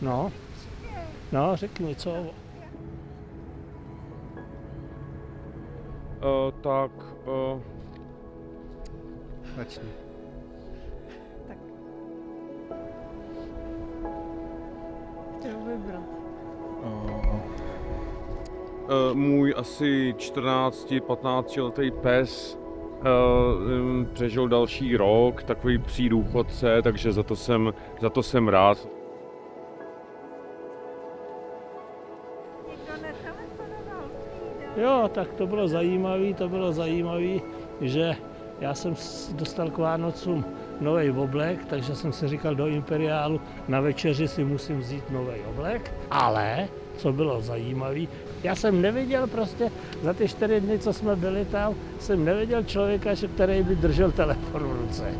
No, no, řekni co. Tak, Začni. Chtěl vybrat. můj asi 14-15 letý pes přežil další rok, takový psí důchodce, takže za to jsem rád. Jo, tak to bylo zajímavé, že já jsem dostal k Vánocům nový oblek, takže jsem si říkal do Imperiálu, na večeři si musím vzít nový oblek, ale co bylo zajímavé, já jsem neviděl prostě za ty 4 dny, co jsme byli tam, jsem neviděl člověka, který by držel telefon v ruce.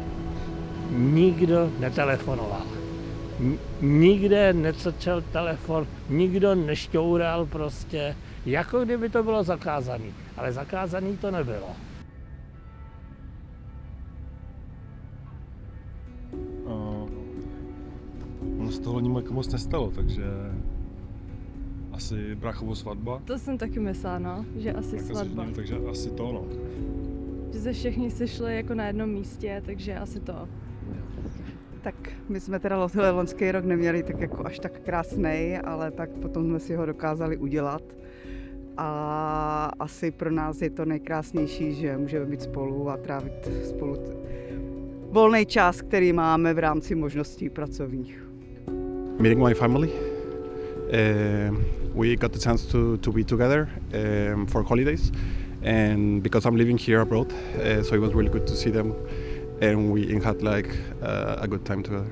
Nikdo netelefonoval. Nikde necrčel telefon, nikdo nešťoural prostě, jako kdyby to bylo zakázané, ale zakázané to nebylo. Ono z toho moc nestalo, takže asi bráchovo svatba. To jsem taky myslela, no, že asi Tak svatba. takže asi to, no. Že se všichni sešli jako na jednom místě, takže asi to. Tak my jsme teda loňský rok neměli tak jako až tak krásnej, ale tak potom jsme si ho dokázali udělat. A asi pro nás je to nejkrásnější, že můžeme být spolu a trávit spolu volný čas, který máme v rámci možností pracovních. Meeting my family. We got the chance to be together for holidays, and because I'm living here abroad, so it was really good to see them, and we had like a good time together.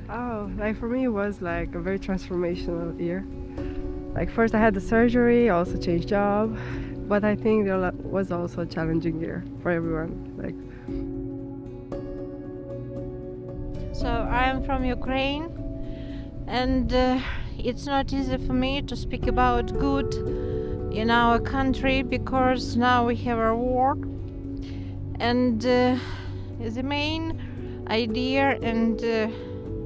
Oh, like for me it was like a very transformational year. Like first I had the surgery, also changed job, but I think it was also a challenging year for everyone. Like. So I am from Ukraine, and it's not easy for me to speak about good in our country because now we have a war, and the main idea and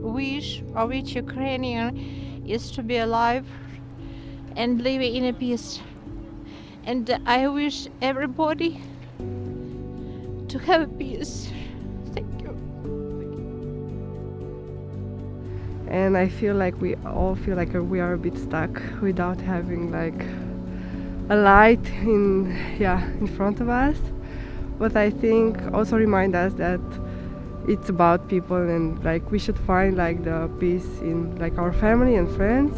wish of each Ukrainian is to be alive and live in a peace. And I wish everybody to have peace. Thank you. And I feel like we all feel like we are a bit stuck without having like a light in front of us. But I think also remind us that it's about people and like we should find like the peace in like our family and friends.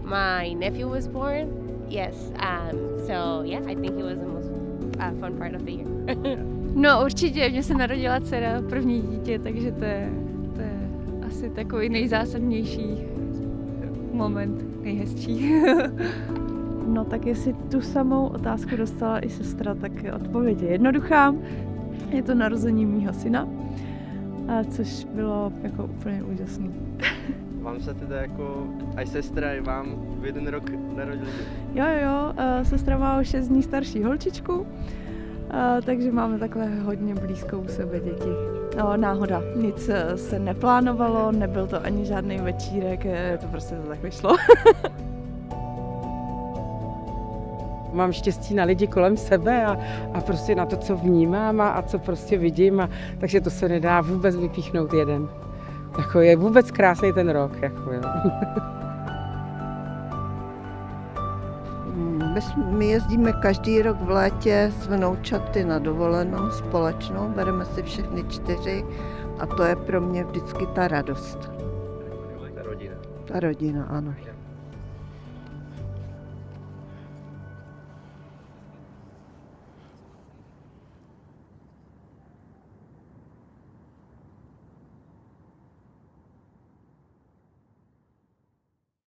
My nephew was born, yes. So yeah, I think it was the most fun part of the year. No určitě, mně se narodila dcera, první dítě, takže to je asi takový nejzásadnější moment, nejhezčí. No tak jestli tu samou otázku dostala i sestra, tak odpověď je jednoduchá. Je to narození mýho syna, což bylo jako úplně úžasný. Vám se teda jako, aj sestra, i vám v jeden rok narodili? Jo, sestra má o 6 dní starší holčičku, takže máme takhle hodně blízko u sebe děti. No, náhoda, nic se neplánovalo, nebyl to ani žádný večírek, to prostě to tak vyšlo. Mám štěstí na lidi kolem sebe a prostě na to, co vnímám a co prostě vidím, takže to se nedá vůbec vypíchnout jeden. Jako je vůbec krásný ten rok. Jako jo. My jezdíme každý rok v létě s vnoučaty na dovolenou společnou, bereme si všechny 4 a to je pro mě vždycky ta radost. Ta rodina. Ta rodina, ano.